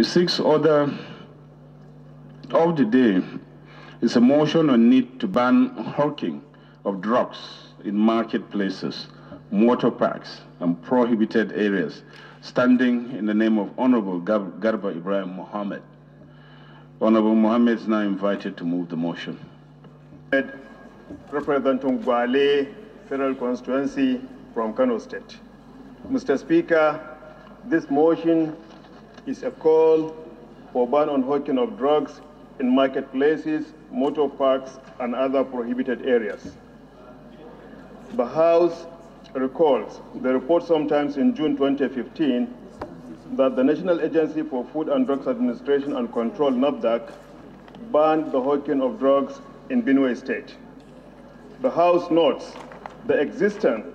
The sixth order of the day is a motion on need to ban hawking of drugs in marketplaces, motor parks, and prohibited areas, standing in the name of Honorable Garba Ibrahim Mohammed. Honorable Mohammed is now invited to move the motion. Representing Gwale Federal Constituency from Kano State. Mr. Speaker, this motion is a call for ban on hawking of drugs in marketplaces, motor parks, and other prohibited areas. The House recalls the report sometimes in June 2015 that the National Agency for Food and Drugs Administration and Control, NAFDAC, banned the hawking of drugs in Benue State. The House notes the existence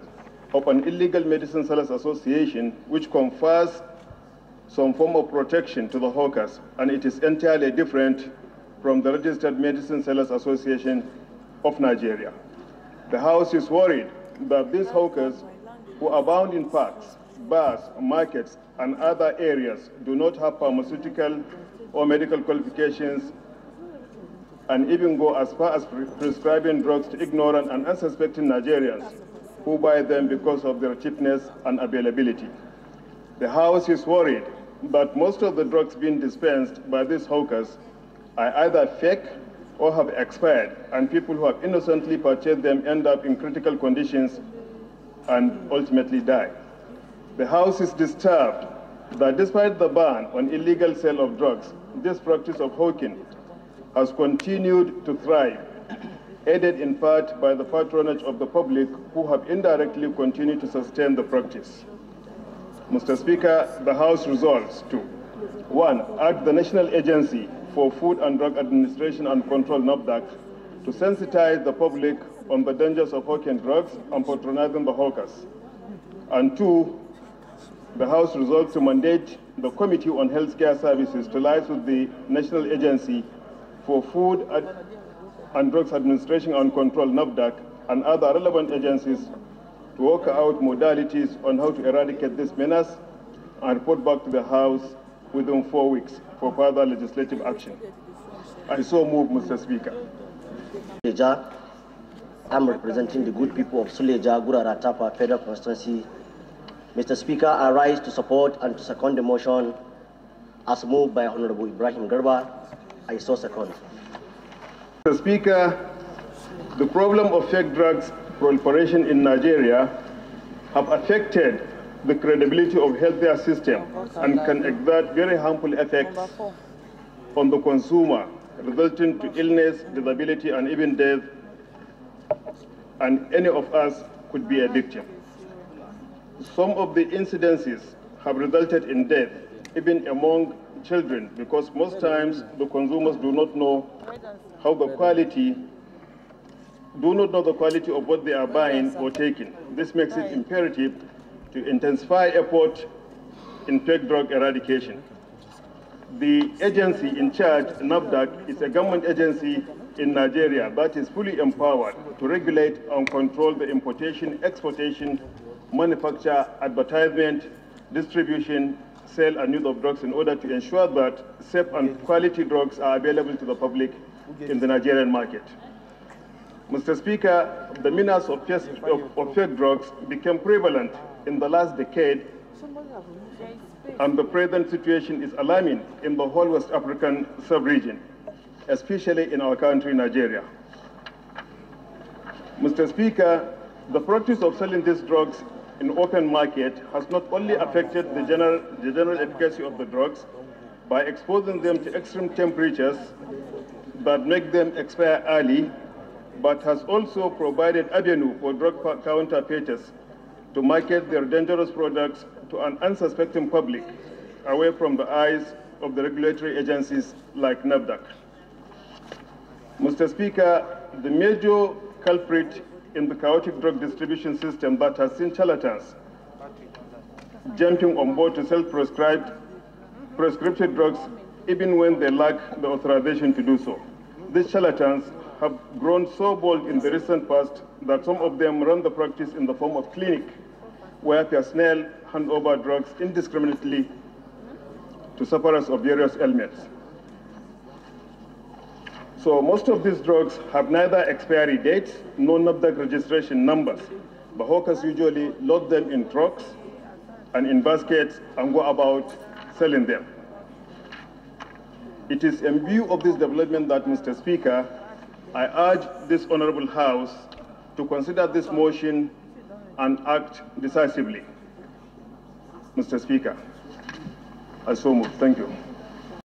of an illegal medicine sellers association which confers some form of protection to the hawkers, and it is entirely different from the Registered Medicine Sellers Association of Nigeria. The House is worried that these hawkers who abound in parks, bars, markets, and other areas do not have pharmaceutical or medical qualifications and even go as far as prescribing drugs to ignorant and unsuspecting Nigerians who buy them because of their cheapness and availability. The House is worried that most of the drugs being dispensed by these hawkers are either fake or have expired, and people who have innocently purchased them end up in critical conditions and ultimately die. The House is disturbed that despite the ban on illegal sale of drugs, this practice of hawking has continued to thrive, aided in part by the patronage of the public who have indirectly continued to sustain the practice. Mr. Speaker, the House resolves to 1. Urge the National Agency for Food and Drug Administration and Control, NAFDAC, to sensitize the public on the dangers of hawking drugs and patronizing the hawkers. And 2, the House resolves to mandate the Committee on Healthcare Services to liaise with the National Agency for Food and Drugs Administration and Control, NAFDAC, and other relevant agencies to work out modalities on how to eradicate this menace and report back to the House within 4 weeks for further legislative action. I so move, Mr. Speaker. I'm representing the good people of Suleja, Gurara Tapa Federal Constituency. Mr. Speaker, I rise to support and to second the motion as moved by Honorable Ibrahim Garba. I so second. Mr. Speaker, the problem of fake drugs proliferation in Nigeria have affected the credibility of healthcare system and can exert very harmful effects on the consumer, resulting to illness, disability, and even death, and any of us could be a victim. Some of the incidences have resulted in death, even among children, because most times the consumers do not know the quality of what they are buying or taking. This makes it imperative to intensify effort in fake drug eradication. The agency in charge, NAFDAC, is a government agency in Nigeria that is fully empowered to regulate and control the importation, exportation, manufacture, advertisement, distribution, sale, and use of drugs in order to ensure that safe and quality drugs are available to the public in the Nigerian market. Mr. Speaker, the menace of fake drugs became prevalent in the last decade, and the present situation is alarming in the whole West African sub-region, especially in our country, Nigeria. Mr. Speaker, the practice of selling these drugs in open market has not only affected the general efficacy of the drugs by exposing them to extreme temperatures that make them expire early, but has also provided avenue for drug counterfeiters to market their dangerous products to an unsuspecting public away from the eyes of the regulatory agencies like NAFDAC. Mr. Speaker, the major culprit in the chaotic drug distribution system that has seen charlatans jumping on board to sell prescription drugs even when they lack the authorization to do so. These charlatans have grown so bold in the recent past that some of them run the practice in the form of clinic, where personnel hand over drugs indiscriminately to sufferers of various ailments. So most of these drugs have neither expiry dates nor NAFDAC registration numbers, but hawkers usually load them in trucks and in baskets and go about selling them. It is in view of this development that, Mr. Speaker, I urge this Honorable House to consider this motion and act decisively. Mr. Speaker, I so move. Thank you.